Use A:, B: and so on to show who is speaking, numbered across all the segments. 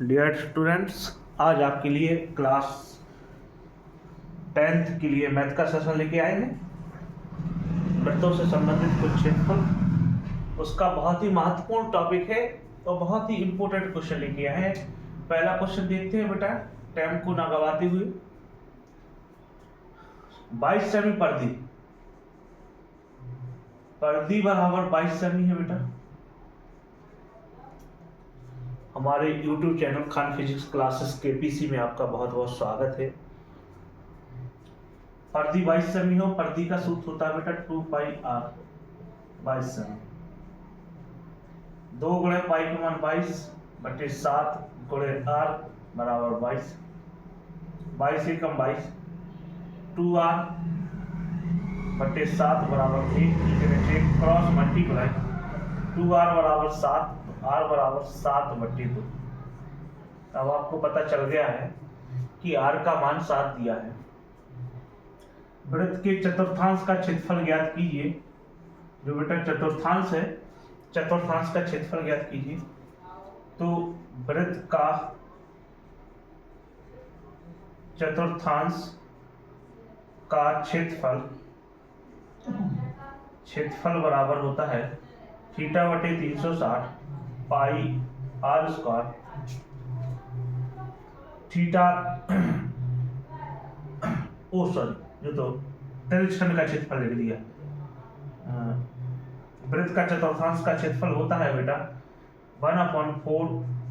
A: Dear students, आज आपके लिए क्लास 10th के लिए मैथ का सेशन लेके आए हैं। वृत्तों से संबंधित कुछ क्षेत्रफल, उसका बहुत ही महत्वपूर्ण टॉपिक है और बहुत ही इंपॉर्टेंट क्वेश्चन लेके आए हैं। पहला क्वेश्चन देखते हैं बेटा, टाइम को ना गवाते हुए। 22 सेमी पर्दी बराबर 22 सेमी है बेटा। हमारे YouTube channel Khan physics classes के पीसी में आपका बहुत बहुत स्वागत है। पर्दी 22 सेमी हो, पर्दी का सूत्र होता है बेटा 2 पाई r 22 सेमी। 2 गुणे पाई का मान 22 बटे 7 गुणे r बराबर 22। 22 एकम 22, 2r बटे 7 बराबर 1 क्रॉस मल्टीप्लाई 2r बराबर 7, r बराबर 7 बटे 2। अब आपको पता चल गया है कि r का मान 7 दिया है। वृत्त के चतुर्थांश का क्षेत्रफल ज्ञात कीजिए। जो बेटा चतुर्थांश है, चतुर्थांश का क्षेत्रफल ज्ञात कीजिए। तो वृत्त का चतुर्थांश का क्षेत्रफल बराबर होता है थीटा बटे 360 पाई r स्क्वायर। थीटा जो तो त्रिज्य खंड का क्षेत्रफल लिख दिया। वृत्त का चतुर्थांश का क्षेत्रफल होता है बेटा 1/4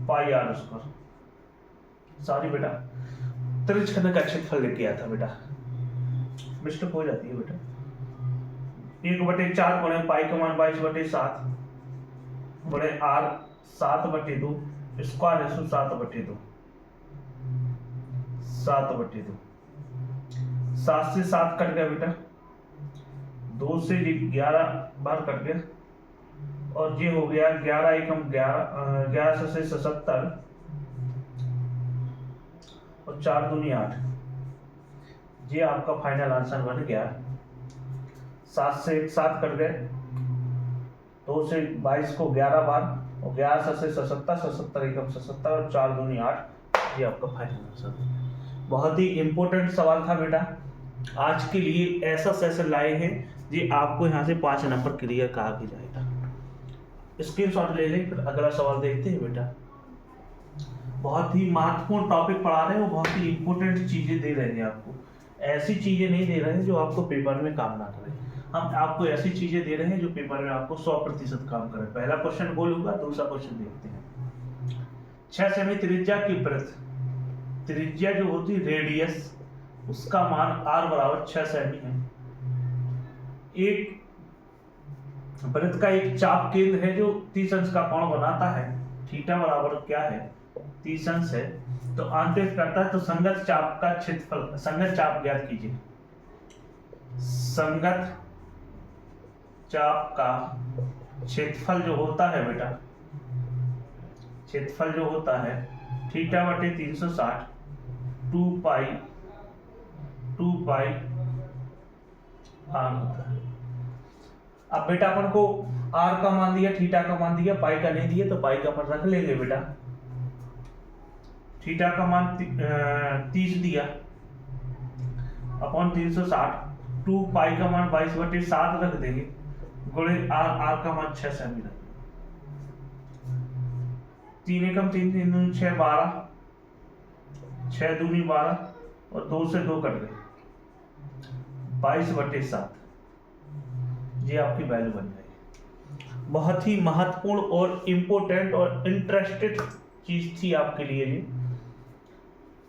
A: पाई r स्क्वायर। सॉरी बेटा, त्रिज्य खंड का क्षेत्रफल लेके आया था बेटा, मिस्टेक हो जाती है बेटा। 1/4 गुणे पाई का मान 22 बटे 7 गुणे r 7 बटे 2 स्क्वायर है 7 बटे 2। 7 बटे 2, 7 से 7 कट गया बेटा, 2 से 11 बार कट गया और ये हो गया 11 एकम 11 से 77 और 4 दूनी 8। ये आपका फाइनल आंसर बन गया। 7 से 7 कट गए, 2 से 22 को 11 बार और 11 से 77 एकम 77 और 4 दूनी 8। ये आपका फाइनल आंसर। बहुत ही इंपॉर्टेंट सवाल था बेटा। आज के लिए ऐसा सेशन लाए हैं जी, आपको यहाँ से 5 नंबर क्लियर कहा भी जाएगा। स्क्रीनशॉट ले लें, फिर अगला सवाल देखते हैं बेटा। बहुत ही महत्वपूर्ण टॉपिक पढ़ा रहे हैं, वो बहुत ही इंपॉर्टेंट चीजें दे रहे हैं आपको। ऐसी चीजें नहीं दे रहे हैं जो आपको पेपर में काम ना करे। हम आपको ऐसी चीजें दे रहे हैं जो पेपर में आपको 100% काम करे। पहला क्वेश्चन गोल होगा, दूसरा क्वेश्चन देखते हैं। 6 सेमी त्रिज्या की वृत्त, त्रिज्या जो होती रेडियस, उसका मान r बराबर 6 सेमी है। एक वृत्त का एक चाप केंद्र है जो 30 अंश का कोण बनाता है। थीटा बराबर क्या है? 30 अंश है। तो आंतरिक करता है, तो संगत चाप का क्षेत्रफल, संगत चाप ज्ञात कीजिए। संगत चाप का क्षेत्रफल जो होता है बेटा, क्षेत्रफल जो होता है थीटा बटे 360 2 पाई r होता है। अब बेटा अपन को r का मान दिया, थीटा का मान दिया, पाई का नहीं दिया, तो पाई का अपन रख लेंगे बेटा। थीटा का मान 30 दिया अपॉन 360, 2 पाई का मान 22 बटे 7 रख देंगे गुणे r का मान 6 सेमी रख। 3 एकम 3 3 दूनी 6 12, 6 दूनी 12 और 2 से 2 कट गए, 22 बटे 7। ये आपकी वैल्यू बन जाएगी। बहुत ही महत्वपूर्ण और इम्पोर्टेंट और इंटरेस्टेड चीज थी आपके लिए ये।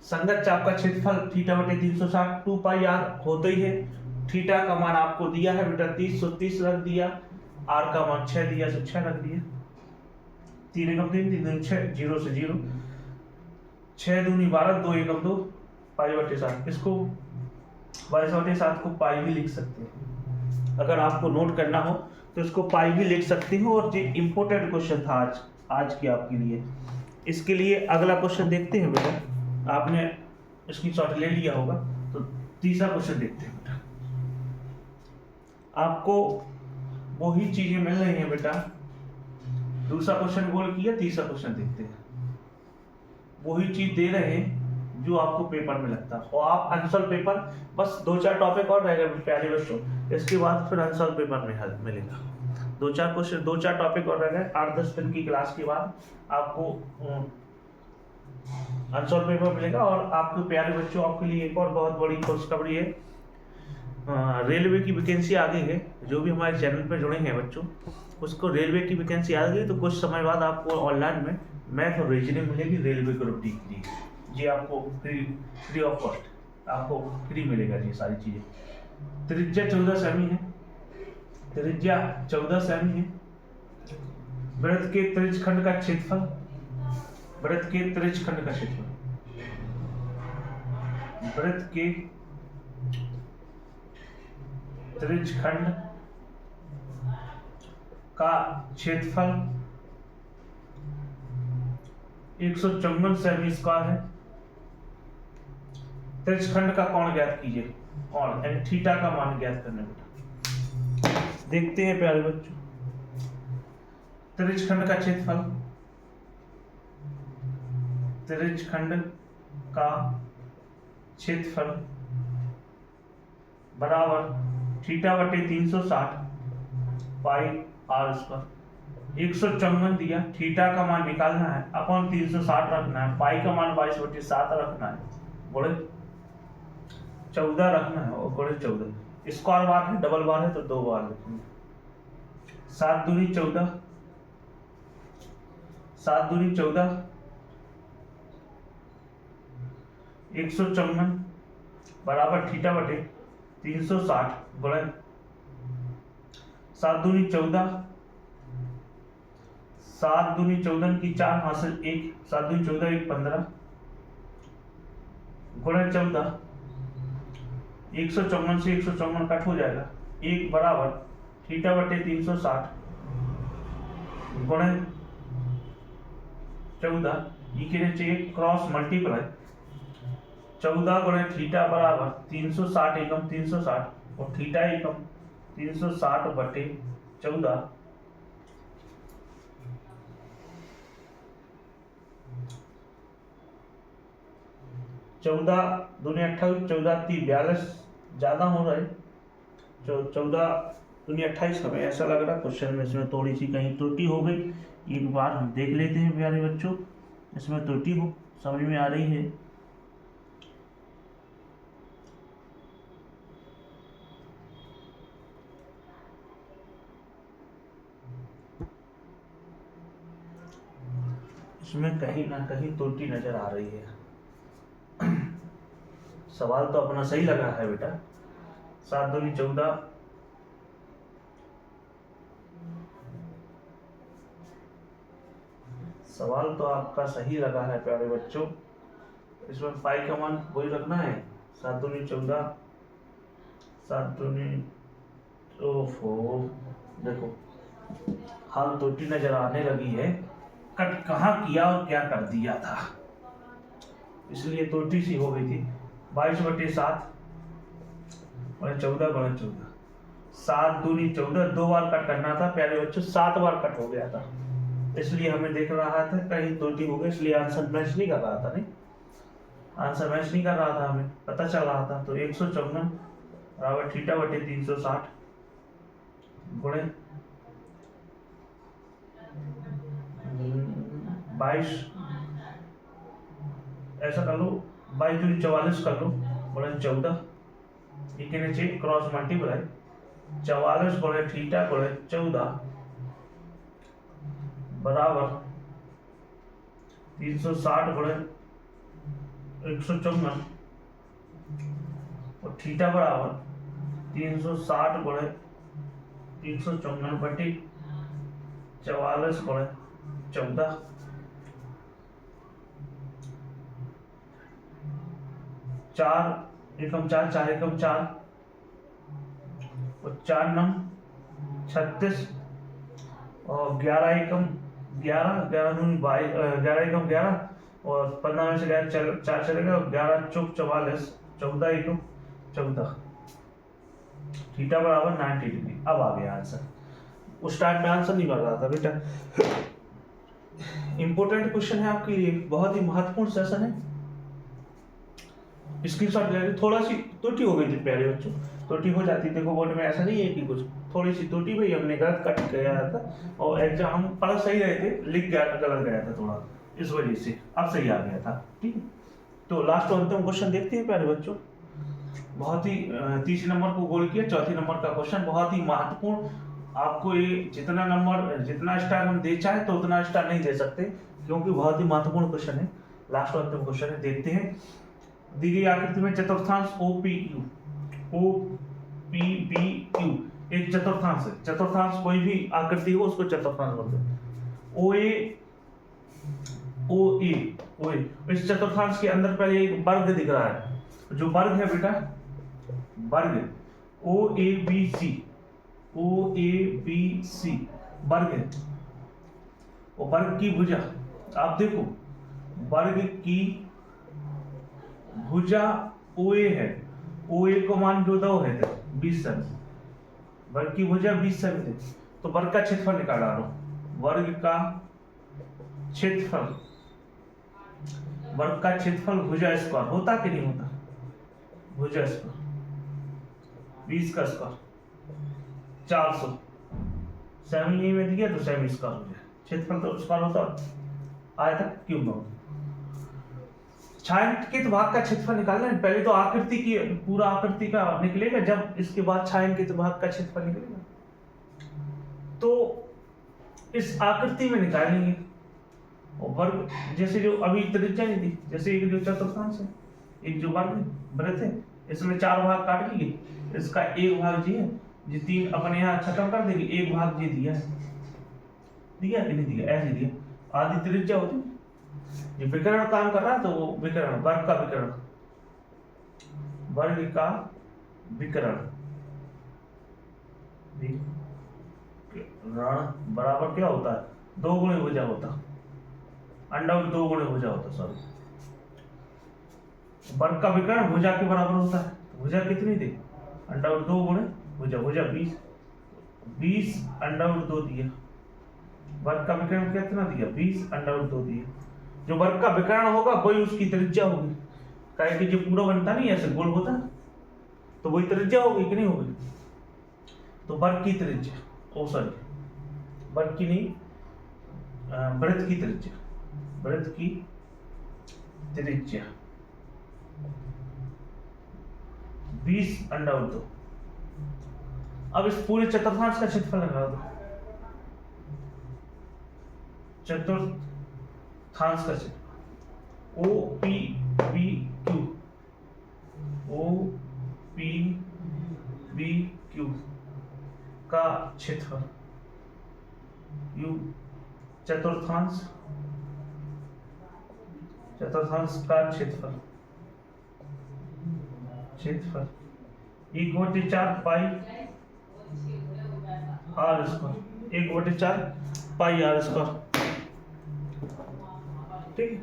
A: संगत चाप का क्षेत्रफल थीटा बटे 360 2 पाई r होता ही है। थीटा का मान आपको दिया है बेटा 30, तो 30 रख दिया। r का मान 6 दिया, तो 6 रख दिया। 3 एकम 3 3 दूनी 6, 0 से 0, 6 दूनी 12, 2 एकम 2 पाई बटे 7। इसको 22 बटे 7 को पाई भी लिख सकते हैं। अगर आपको नोट करना हो तो इसको पाई भी लिख सकते हो। और ये इंपॉर्टेंट क्वेश्चन था आज के आपके लिए। इसके लिए अगला क्वेश्चन देखते हैं बेटा। आपने स्क्रीनशॉट ले लिया होगा, तो तीसरा क्वेश्चन देखते हैं बेटा। आपको वही चीजें मिल रही हैं बेटा। दूसरा क्वेश्चन गोल किया, तीसरा क्वेश्चन देखते हैं। वही चीज दे रहे हैं जो आपको पेपर में लगता है। और आप आंसर पेपर बस 2-4 टॉपिक और रहेगा प्यारे बच्चों, इसके बाद फिर आंसर पेपर में हल मिलेगा। 2-4 क्वेश्चन 2-4 टॉपिक और रहेगा। 8-10 दिन की क्लास के बाद आपको आंसर पेपर मिलेगा। और आपके प्यारे बच्चों, आपके लिए एक और बहुत बड़ी खुशखबरी है। रेलवे की वैकेंसी आ गई है। जो भी हमारे चैनल पर जुड़े हैं बच्चों, उसको रेलवे की वैकेंसी आ गई, तो कुछ समय बाद आपको ऑनलाइन में मैथ और रीजनिंग मिलेगी रेलवे ग्रुप डी के लिए। जी आपको फ्री ऑफ कॉस्ट आपको फ्री मिलेगा जी सारी चीज़ें। त्रिज्या 14 सेमी है, त्रिज्या 14 सेमी है। वृत्त के त्रिज्यखंड का क्षेत्रफल, वृत्त के त्रिज्यखंड का क्षेत्रफल, वृत्त के त्रिज्यखंड का क्षेत्रफल 154 सेमी स्क्वायर है। त्रिज्यखंड का कोण ज्ञात कीजिए, कोण यानी थीटा का मान ज्ञात करने बेटा। देखते हैं प्यारे बच्चों, त्रिज्यखंड का क्षेत्रफल, त्रिज्यखंड का क्षेत्रफल बराबर थीटा बटे 360 पाई आर स्क्वायर। 154 दिया, थीटा का मान निकालना है, अपन 360 रखना है, पाई का मान 22/7 रखना है, बड़े 14 रखना है और बड़े 14 स्क्वायर बार है, डबल बार है तो 2 बार लिखेंगे। 7 दूनी 14, 7 दूनी 14, 154 बराबर थीटा बटे 360 गुणन 7 दूनी 14, 7 दूनी 14 की 4 हासिल 1, 7 दूनी 14 1 15 गुणन 14। 154 से 154 कट हो जाएगा, 1 बराबर थीटा बटे 360 गुणन 14। ये के नीचे एक क्रॉस मल्टीप्लाई 14 गुणे थीटा बराबर 360 एकम 360 और थीटा एकम 360 बटे 14। 14 दूनी 28, 14 3 42 ज्यादा हो रहा है। 14 दूनी 28 हमें ऐसा लग रहा क्वेश्चन में इसमें थोड़ी सी कहीं त्रुटि हो गई। एक बार हम देख लेते हैं प्यारे बच्चों, इसमें त्रुटि हो समझ में आ रही है। इसमें कहीं ना कहीं त्रुटि नजर आ रही है। सवाल तो अपना सही लगा है बेटा, 7 दूनी 14, सवाल तो आपका सही लगा है प्यारे बच्चों। इसमें पाई का मान वही रखना है, 7 दूनी 14, 7 दूनी ओफो देखो हाल त्रुटि नजर आने लगी है। कट कहाँ किया और क्या कर दिया था, इसलिए त्रुटि सी हो गई थी। 22/7 और 14 गुणा 14, 7 दूनी 14, 2 बार कट करना था प्यारे बच्चों, 7 बार कट हो गया था, इसलिए हमें देख रहा था कहीं त्रुटि हो गई, इसलिए आंसर मैच नहीं कर रहा था। नहीं आंसर मैच नहीं कर रहा था, हमें पता चल रहा था। तो 154 बराबर थीटा बटे 360 गुणे 22, ऐसा कर लो 22 दूनी 44 कर लो गुणे 14, ये के नीचे क्रॉस मल्टीप्लाई 44 गुणे थीटा गुणे 14 बराबर 360 गुणे 154 और थीटा बराबर 360 गुणे 354 बटे 44 गुणे 14। 4 एकम 4, 4 एकम 4 और 4 नम 36 और 11 एकम 11, 11 दूनी 22, 11 एकम 11 और 15 में से 4 चलेगा, 11 चौक 44, 14 एकम 14, थीटा बराबर 90 डिग्री। अब आ गया आंसर, उस टाइम में आंसर नहीं कर रहा था बेटा। इंपॉर्टेंट क्वेश्चन है आपके लिए, बहुत ही महत्वपूर्ण सेशन है। स्क्रीनशॉट ले लो। थोड़ा सी त्रुटि हो गई थी प्यारे बच्चों, त्रुटि हो जाती, देखो बोर्ड में ऐसा नहीं है कि कुछ थोड़ी सी त्रुटि हुई, हमने गलत कट गया था और एग्जाम हम पढ़ सही रहे थे, लिख गया गलत गया था थोड़ा, इस वजह से अब सही आ गया था। ठीक है, तो लास्ट और अंतिम क्वेश्चन देखते हैं प्यारे बच्चों। बहुत ही 30 नंबर को गोल किया, चौथी नंबर का क्वेश्चन बहुत ही महत्वपूर्ण। आपको ये जितना नंबर जितना स्टार हम दे चाहे तो उतना स्टार नहीं दे सकते, क्योंकि बहुत ही महत्वपूर्ण क्वेश्चन है। लास्ट और अंतिम क्वेश्चन है, देखते हैं। दी गई आकृति में चतुर्थांश OPBQ एक चतुर्थांश है। चतुर्थांश कोई भी आकृति हो उसको चतुर्थांश बोलते हैं। OA इस चतुर्थांश के अंदर पहले एक वर्ग दिख रहा है, जो वर्ग है बेटा वर्ग OABC वर्ग है। और वर्ग की भुजा आप देखो, वर्ग की भुजा OA है, OA को मान जो 2 है 20 सेमी, वर्ग की भुजा 20 सेमी थे। तो वर्ग का क्षेत्रफल निकाल रहा हूं, वर्ग का क्षेत्रफल भुजा स्क्वायर होता कि नहीं होता, भुजा स्क्वायर 20 का स्क्वायर 400 सेमी में दिया तो सेमी स्क्वायर हो गया, क्षेत्रफल तो स्क्वायर होता, आयतन क्यूब में। छायांकित भाग का क्षेत्रफल निकालना है, पहले तो आकृति की पूरा आकृति का निकलेगा, जब इसके बाद छायांकित भाग का क्षेत्रफल निकलेगा। तो इस आकृति में निकालेंगे और वर्ग, जैसे जो अभी त्रिज्या नहीं थी, जैसे एक जो चतुर्थांश है, एक जो वर्ग वृत्त है, इसमें 4 भाग काट लिए, इसका एक भाग जी है, जी 3 अपने यहाँ खत्म कर देंगे, एक भाग जी दिया है, दिया कि नहीं दिया, ऐसे दिया, आधी त्रिज्या होती है। ये विकर्ण काम कर रहा है तो वो विकर्ण, वर्ग का विकर्ण बराबर क्या होता है, 2 गुणे भुजा होता, अंडा 2 गुणे भुजा होता, सॉरी। वर्ग का विकर्ण भुजा के बराबर होता है, भुजा कितनी थी, अंडा 2 गुणे भुजा 20 अंडा 2 दिया, वर्ग का विकर्ण कितना दिया 20 अंडा 2 दिया। जो वर्ग का विकर्ण होगा वही उसकी त्रिज्या होगी, काहे कि जो पूरा बनता नहीं ऐसे गोल होता, तो वही त्रिज्या होगी कि नहीं होगी। तो वर्ग की त्रिज्या, वर्ग की नहीं, वृत्त की त्रिज्या 20 अंडा 2। अब इस पूरे चतुर्थांश का क्षेत्रफल लगा दो, चतुर्थांश का क्षेत्रफल OPBQ का क्षेत्रफल चतुर्थांश का क्षेत्रफल 1/4 पाई r स्क्वायर, 1/4 पाई r स्क्वायर, ठीक है।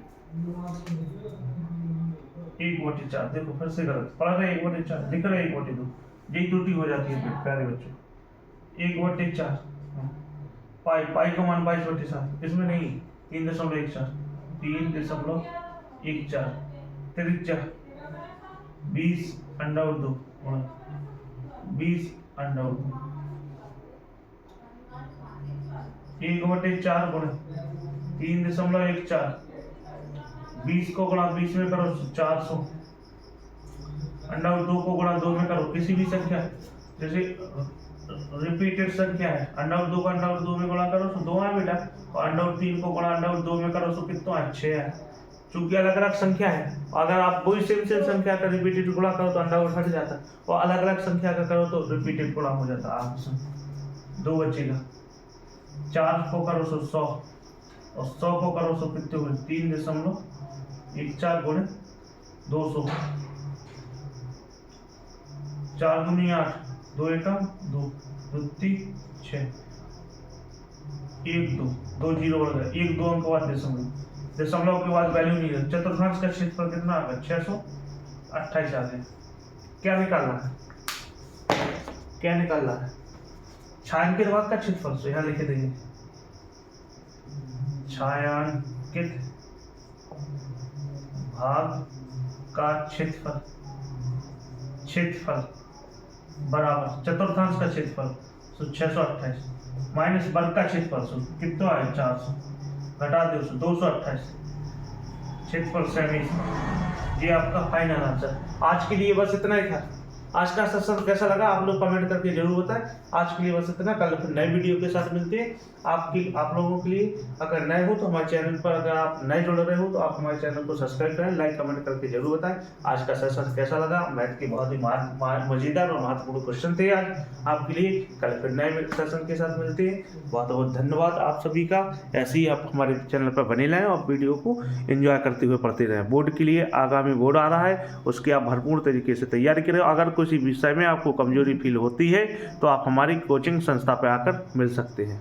A: 1/4 देखो फिर से गलत पढ़ा रहे, 1/4 लिख रहे 1/2, यही त्रुटि हो जाती है प्यारे बच्चों। 1/4 पाई का मान 22/7, इसमें नहीं 3.14 त्रिज्या 20 अंडा 2 20 अंडा 2 1/4 गुणे 3.14, 20 को गुणा 20 में करो 400, अंडा 2 को गुणा 2 में करो, किसी भी संख्या जैसे रिपीटेड संख्या है, अंडा 2 को अंडा 2 में गुणा करो तो 2 है बेटा, और अंडा 3 को गुणा अंडा 2 में करो तो कितना है 6 है। चूंकि अलग अलग संख्या है, अगर आप वही सेम संख्या का रिपीटेड गुणा करो तो अंडा हट जाता है, और अलग अलग संख्या का करो तो रिपीटेड गुणा हो जाता है। आप 2 बचेगा, 4 को करो तो 100 और 100 को करो तो कितने हुए 3.14 गुणे 200, 4 दूनी 8, 2 एकम 2, 2 3 6, 1 2 2 जीरो बढ़ गया, 1 2 अंक के बाद दशमलव के बाद वैल्यू नहीं है। चतुर्थांश का क्षेत्रफल कितना आ गया 628 आ गया। क्या निकालना है छायांकित भाग का क्षेत्रफल, तो यहाँ लिखे देंगे छायांकित भाग का क्षेत्रफल बराबर चतुर्थांश का क्षेत्रफल 628 माइनस वर्ग का क्षेत्रफल कितना है 400 घटा 228 क्षेत्रफल सेमी। ये आपका फाइनल आंसर। आज के लिए बस इतना ही था। आज का सेशन कैसा लगा आप लोग कमेंट करके जरूर बताएं। आज के लिए बस इतना, कल फिर नए वीडियो के साथ मिलते हैं। आप लोगों के लिए अगर नए हो तो हमारे चैनल पर, अगर आप नए जुड़ रहे हो तो आप हमारे चैनल को सब्सक्राइब करें, लाइक कमेंट करके जरूर बताएं। आज का सेशन कैसा लगा, मैथ के बहुत ही मजेदार और महत्वपूर्ण क्वेश्चन थे आज आपके लिए। कल फिर नए सेशन के साथ मिलते हैं। बहुत बहुत धन्यवाद आप सभी का। ऐसे ही आप हमारे चैनल पर बने रहें और वीडियो को एंजॉय करते हुए पढ़ते रहें। बोर्ड के लिए आगामी बोर्ड आ रहा है, उसकी आप भरपूर तरीके से तैयारी करें। अगर किसी विषय में आपको कमजोरी फील होती है तो आप हमारी कोचिंग संस्था पर आकर मिल सकते हैं।